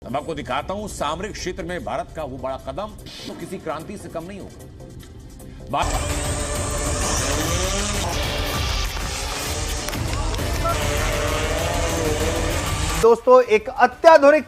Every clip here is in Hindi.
मैं आपको दिखाता हूं सामरिक क्षेत्र में भारत का वो बड़ा कदम तो किसी क्रांति से कम नहीं होगा। दोस्तों, एक अत्याधुनिक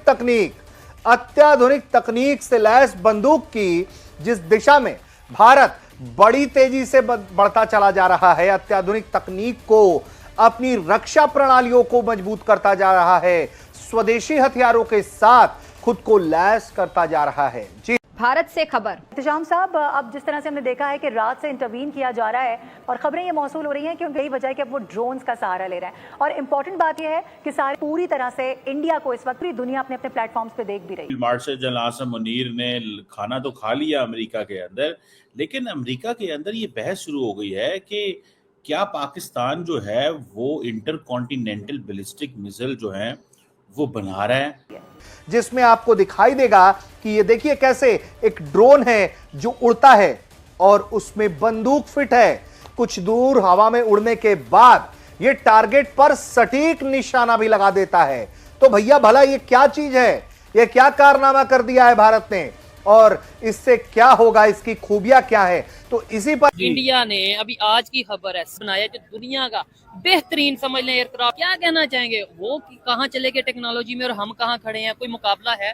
तकनीक से लैस बंदूक की जिस दिशा में भारत बड़ी तेजी से बढ़ता चला जा रहा है, अत्याधुनिक तकनीक को अपनी रक्षा प्रणालियों को मजबूत करता जा रहा है, स्वदेशी हथियारों के साथ खुद को लैस करता जा रहा है। जी भारत से खबर। इत्तेशाम साहब, अब जिस तरह से हमने देखा है कि रात से इंटरवीन किया जा रहा है और खबरें ये मौसूल हो रही हैं कि यही वजह है कि अब वो ड्रोन्स का सहारा ले रहे हैं। और इम्पोर्टेंट बात यह है कि सारी पूरी तरह से इंडिया को इस वक्त पूरी दुनिया अपने अपने प्लेटफॉर्म्स पे देख भी रही है। मार्शल जनरल आसिम मुनीर ने खाना तो खा लिया अमेरिका के अंदर, लेकिन अमेरिका के अंदर ये बहस शुरू हो गई है कि क्या पाकिस्तान जो है वो इंटर कॉन्टिनेंटल बैलिस्टिक मिसाइल जो है वो बना रहा है, जिसमें आपको दिखाई देगा कि ये देखिए कैसे एक ड्रोन है जो उड़ता है और उसमें बंदूक फिट है। कुछ दूर हवा में उड़ने के बाद ये टारगेट पर सटीक निशाना भी लगा देता है। तो भैया भला ये क्या चीज है, ये क्या कारनामा कर दिया है भारत ने और इससे क्या होगा, इसकी खूबियां क्या है, तो इसी पर इंडिया ने अभी आज की खबर है बनाया जो दुनिया का बेहतरीन समझ लें एयरक्राफ्ट। क्या कहना चाहेंगे, वो कहाँ चले गए टेक्नोलॉजी में और हम कहाँ खड़े हैं? कोई मुकाबला है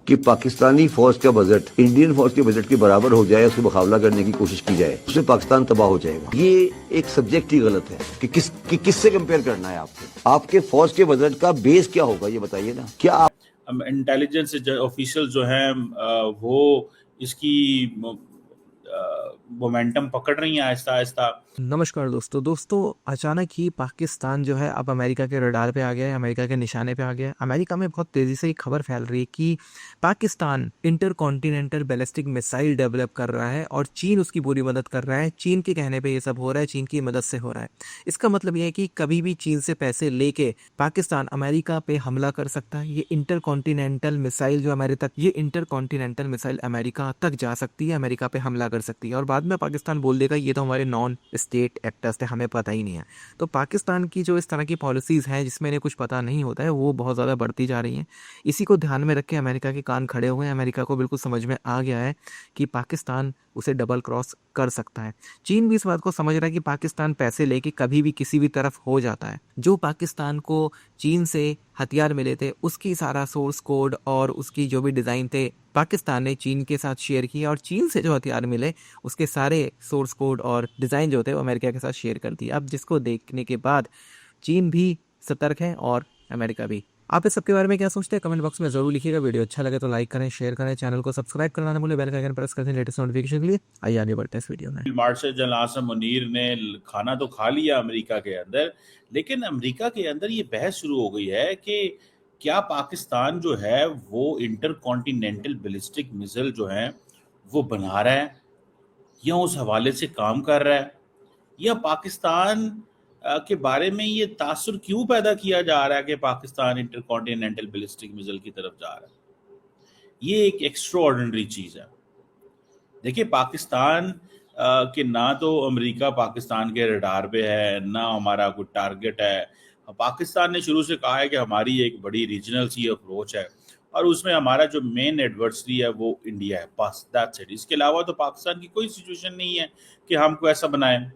कि पाकिस्तानी फौज का बजट इंडियन फौज के बजट के बराबर हो जाए, उसको मुकाबला करने की कोशिश की जाए, उससे पाकिस्तान तबाह हो जाएगा। ये एक सब्जेक्ट ही गलत है कि किससे कंपेयर करना है आपको। आपके फौज के बजट का बेस क्या होगा ये बताइए ना। क्या आप इंटेलिजेंस ऑफिशियल जो हैं वो इसकी मोमेंटम पकड़ रही हैं आहिस्ता आहिस्ता। नमस्कार दोस्तों, अचानक ही पाकिस्तान जो है अब अमेरिका के रडार पे आ गया है, अमेरिका के निशाने पे आ गया है। अमेरिका में बहुत तेज़ी से एक खबर फैल रही है कि Pakistan inter continental ballistic missile develop कर रहा है और चीन उसकी पूरी मदद कर रहा है। चीन के कहने पे ये सब हो रहा है, चीन की मदद से हो रहा है। इसका मतलब ये है कि कभी भी चीन से पैसे लेके पाकिस्तान अमेरिका पे हमला कर सकता है। ये इंटर कॉन्टिनेंटल मिसाइल जो अमेरिका तक जा सकती है, अमेरिका पे हमला कर सकती है और बाद में पाकिस्तान बोल देगा ये तो हमारे नॉन स्टेट एक्टर्स थे, हमें पता ही नहीं है। तो पाकिस्तान की जो इस तरह की पॉलिसीज़ हैं जिसमें इन्हें कुछ पता नहीं होता है, वो बहुत ज़्यादा बढ़ती जा रही हैं। इसी को ध्यान में रख के अमेरिका के कान खड़े हुए हैं। अमेरिका को बिल्कुल समझ में आ गया है कि पाकिस्तान उसे डबल क्रॉस कर सकता है। चीन भी इस बात को समझ रहा है कि पाकिस्तान पैसे लेके कभी भी किसी भी तरफ हो जाता है। जो पाकिस्तान को चीन से हथियार मिले थे उसकी सारा सोर्स कोड और उसकी जो भी डिज़ाइन थे पाकिस्तान ने चीन के साथ शेयर किया और चीन से जो हथियार मिले उसके सारे सोर्स कोड और डिज़ाइन जो थे वो अमेरिका के साथ शेयर कर दिए। अब जिसको देखने के बाद चीन भी सतर्क है और अमेरिका भी। आप इस सबके बारे में क्या सोचते हैं कमेंट बॉक्स में जरूर लिखिएगा। वीडियो अच्छा लगे तो लाइक करें, शेयर करें, चैनल को सब्सक्राइब करना ना भूलें, बेल का आइकन प्रेस कर दें लेटेस्ट नोटिफिकेशन के लिए। आइए आगे बढ़ते हैं इस वीडियो में। मार्शल जनरल आसिम मुनीर ने खाना तो खा लिया अमेरिका के अंदर, लेकिन अमेरिका के अंदर ये बहस शुरू हो गई है कि क्या पाकिस्तान जो है वो इंटर कॉन्टिनेंटल बैलिस्टिक मिसाइल जो है वो बना रहा है या उस हवाले से काम कर रहा है, या पाकिस्तान के बारे में ये तासुर क्यों पैदा किया जा रहा है कि Pakistan inter continental ballistic missile की तरफ जा रहा है। ये एक एक्स्ट्रा ऑर्डिनरी चीज़ है। देखिए, पाकिस्तान के ना तो अमेरिका पाकिस्तान के रडार पे है, ना हमारा कोई टारगेट है। पाकिस्तान ने शुरू से कहा है कि हमारी एक बड़ी रीजनल सी अप्रोच है और उसमें हमारा जो मेन एडवर्सरी है वो इंडिया है, बस दैट्स इट। इसके अलावा तो पाकिस्तान की कोई सिचुएशन नहीं है कि हमको ऐसा बनाएं।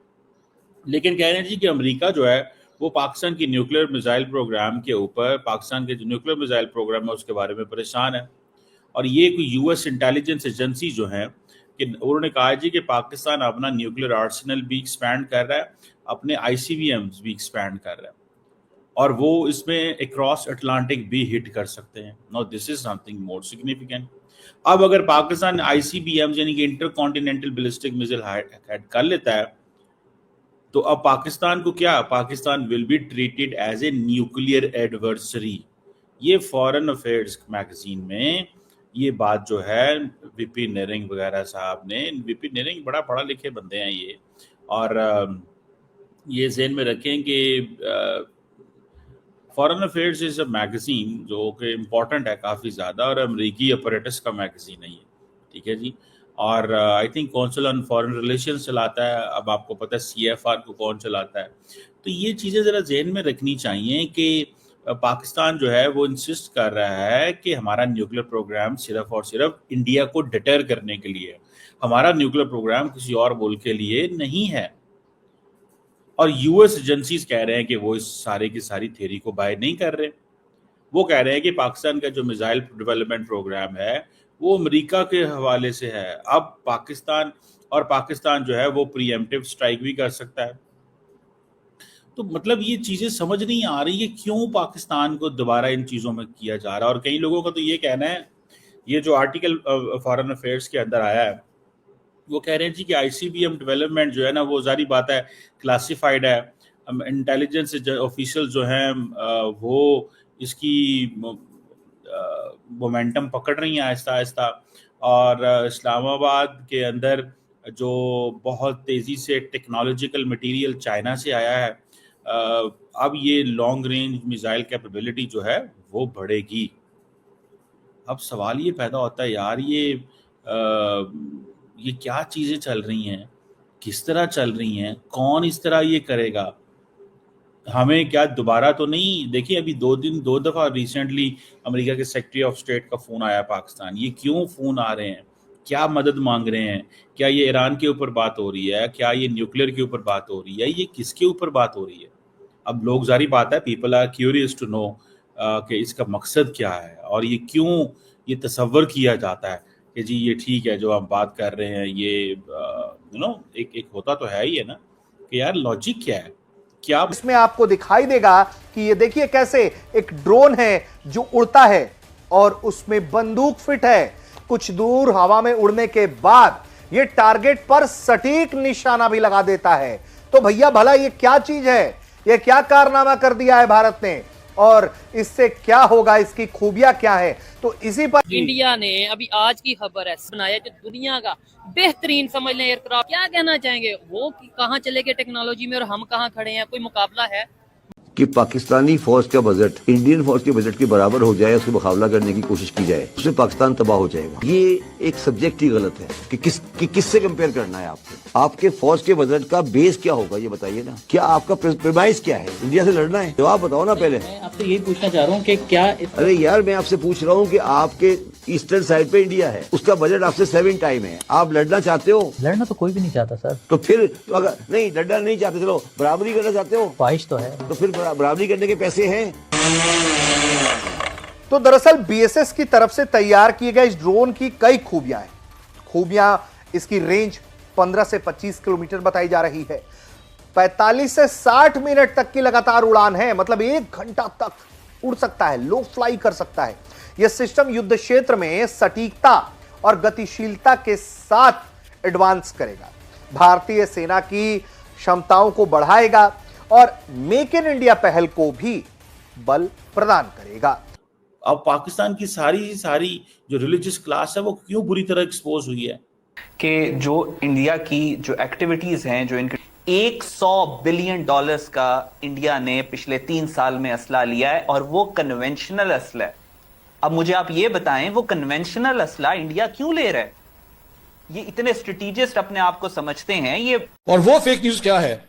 लेकिन कह रहे हैं जी कि अमेरिका जो है वो पाकिस्तान की न्यूक्लियर मिसाइल प्रोग्राम के ऊपर, पाकिस्तान के जो न्यूक्लियर मिसाइल प्रोग्राम है उसके बारे में परेशान है। और ये कोई यूएस इंटेलिजेंस एजेंसी जो है कि उन्होंने कहा जी कि पाकिस्तान अपना न्यूक्लियर आर्सेनल भी एक्सपैंड कर रहा है, अपने ICBMs भी एक्सपैंड कर रहा है और वो इसमें अक्रॉस अटलांटिक भी हिट कर सकते हैं। Now this is something more significant. अब अगर पाकिस्तान ICBMs यानी कि इंटर कॉन्टिनेंटल बैलिस्टिक मिसाइल हैड कर लेता है तो अब पाकिस्तान को क्या, Pakistan will be treated as a nuclear adversary. ये फॉरेन अफेयर्स मैगजीन में ये बात जो है वीपी नेरिंग वगैरह साहब ने, वीपी नेरिंग बड़ा पढ़ा लिखे बंदे हैं ये, और ये ज़हन में रखें कि foreign affairs is a magazine जो कि इम्पॉर्टेंट है काफ़ी ज़्यादा और अमरीकी अपरेटस का मैगजीन है ये, ठीक है जी। और I think council on foreign relations चलाता है, अब आपको पता है CFR को कौन चलाता है। तो ये चीज़ें ज़रा जहन में रखनी चाहिए कि पाकिस्तान जो है वो इंसिस्ट कर रहा है कि हमारा न्यूक्लियर प्रोग्राम सिर्फ और सिर्फ इंडिया को डिटर करने के लिए है, हमारा न्यूक्लियर प्रोग्राम किसी और मुल्क के लिए नहीं है। और यूएस एजेंसीज कह रहे हैं कि वो इस सारे की सारी थ्योरी को बाय नहीं कर रहे। वो कह रहे हैं कि पाकिस्तान का जो मिसाइल डेवलपमेंट प्रोग्राम है वो अमेरिका के हवाले से है। अब पाकिस्तान जो है वो प्रीएम्प्टिव स्ट्राइक भी कर सकता है। तो मतलब ये चीजें समझ नहीं आ रही है क्यों पाकिस्तान को दोबारा इन चीजों में किया जा रहा है। और कई लोगों का तो ये कहना है, ये जो आर्टिकल फॉरेन अफेयर्स के अंदर आया है वो कह रहे हैं जी कि आईसीबीएम डेवलपमेंट जो है ना वो जारी बात है क्लासिफाइड है, इंटेलिजेंस ऑफिशियल जो हैं वो इसकी मोमेंटम पकड़ रही हैं आहिस्ता आहिस्ता। और इस्लामाबाद के अंदर जो बहुत तेज़ी से टेक्नोलॉजिकल मटेरियल चाइना से आया है, अब ये लॉन्ग रेंज मिसाइल कैपेबिलिटी जो है वो बढ़ेगी। अब सवाल ये पैदा होता है यार ये क्या चीज़ें चल रही हैं, किस तरह चल रही हैं, कौन इस तरह ये करेगा, हमें क्या दोबारा तो नहीं। देखिए अभी 2 दफ़ा रिसेंटली अमेरिका के सेक्रेटरी ऑफ स्टेट का फ़ोन आया पाकिस्तान। ये क्यों फ़ोन आ रहे हैं, क्या मदद मांग रहे हैं, क्या ये ईरान के ऊपर बात हो रही है, क्या ये न्यूक्लियर के ऊपर बात हो रही है, ये किसके ऊपर बात हो रही है। अब लोग जारी बात है, people are curious to know कि इसका मकसद क्या है और ये क्यों ये तसव्वुर किया जाता है कि जी ये ठीक है जो आप बात कर रहे हैं, ये एक होता तो है ही है ना कि यार लॉजिक क्या है। क्या इसमें आपको दिखाई देगा कि ये देखिए कैसे एक ड्रोन है जो उड़ता है और उसमें बंदूक फिट है। कुछ दूर हवा में उड़ने के बाद ये टारगेट पर सटीक निशाना भी लगा देता है। तो भैया भला ये क्या चीज है, ये क्या कारनामा कर दिया है भारत ने और इससे क्या होगा, इसकी खूबियां क्या है। तो इसी पर इंडिया ने अभी आज की खबर है बनाया जो दुनिया का बेहतरीन समझ लें एयरक्राफ्ट। क्या कहना चाहेंगे, वो कहाँ चले गए टेक्नोलॉजी में और हम कहाँ खड़े हैं, कोई मुकाबला है? कि पाकिस्तानी फौज का बजट इंडियन फौज के बजट के बराबर हो जाए, उसको मुकाबला करने की कोशिश की जाए, उससे पाकिस्तान तबाह हो जाएगा। ये एक सब्जेक्ट ही गलत है कि किससे कंपेयर करना है आपको। आपके फौज के बजट का बेस क्या होगा ये बताइए ना। क्या आपका प्रेमाइस क्या है, इंडिया से लड़ना है? जवाब बताओ ना पहले। मैं आपसे यही पूछना चाह रहा हूँ कि क्या अरे यार मैं आपसे पूछ रहा हूँ कि आपके ईस्टर्न साइड पे इंडिया है, उसका बजट आपसे 7 टाइम है, आप लड़ना चाहते हो? लड़ना तो कोई भी नहीं चाहता सर। तो फिर तो अगर नहीं लड़ना नहीं चाहते, चलो बराबरी करना चाहते हो? ख्वाहिश तो है। तो फिर बराबरी करने के पैसे हैं। तो दरअसल बीएसएस की तरफ से तैयार किए गए इस ड्रोन की कई खूबियां इसकी रेंज 15 से 25 किलोमीटर बताई जा रही है। 45 से 60 मिनट तक की लगातार उड़ान है, मतलब 1 घंटा तक उड़ सकता है, लो फ्लाई कर सकता है। यह सिस्टम युद्ध क्षेत्र में सटीकता और गतिशीलता के साथ एडवांस करेगा, भारतीय सेना की क्षमताओं को बढ़ाएगा और मेक इन इंडिया पहल को भी बल प्रदान करेगा। अब पाकिस्तान की सारी जो रिलीजियस क्लास है वो क्यों बुरी तरह एक्सपोज हुई है कि जो इंडिया की जो एक्टिविटीज हैं, जो इनके $100 बिलियन का इंडिया ने पिछले 3 साल में असला लिया है और वो कन्वेंशनल असला है। अब मुझे आप ये बताएं वो कन्वेंशनल असला इंडिया क्यों ले रहा है? ये इतने स्ट्रेटेजिस्ट अपने आप को समझते हैं ये। और वो फेक न्यूज क्या है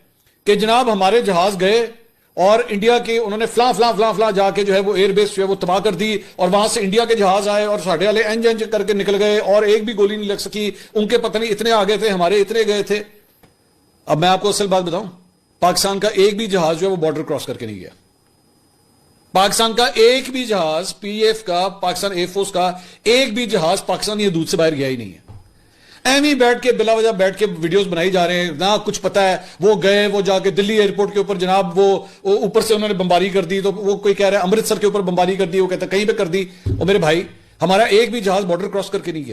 कि जनाब हमारे जहाज गए और इंडिया के उन्होंने फला जाके जो है वो एयरबेस जो है वो तबाह कर दी और वहां से इंडिया के जहाज आए और साढ़े वाले एंज करके निकल गए और एक भी गोली नहीं लग सकी, उनके पता नहीं इतने आगे थे, हमारे इतने गए थे। अब मैं आपको असल बात बताऊं, पाकिस्तान का एक भी जहाज जो है वो बॉर्डर क्रॉस करके नहीं गया। पाकिस्तान का एक भी जहाज पीएफ का, पाकिस्तान एयरफोर्स का एक भी जहाज पाकिस्तानी हदूद से बाहर गया ही नहीं है। एम ही बैठ के बिला वजह बैठ के वीडियोस बनाई जा रहे हैं, ना कुछ पता है। वो गए, वो जाके दिल्ली एयरपोर्ट के ऊपर जनाब वो ऊपर से उन्होंने बमबारी कर दी, तो वो कोई कह रहा है अमृतसर के ऊपर बमबारी कर दी, वो कहता कहीं पे कर दी। और मेरे भाई हमारा एक भी जहाज बॉर्डर क्रॉस करके नहीं गया।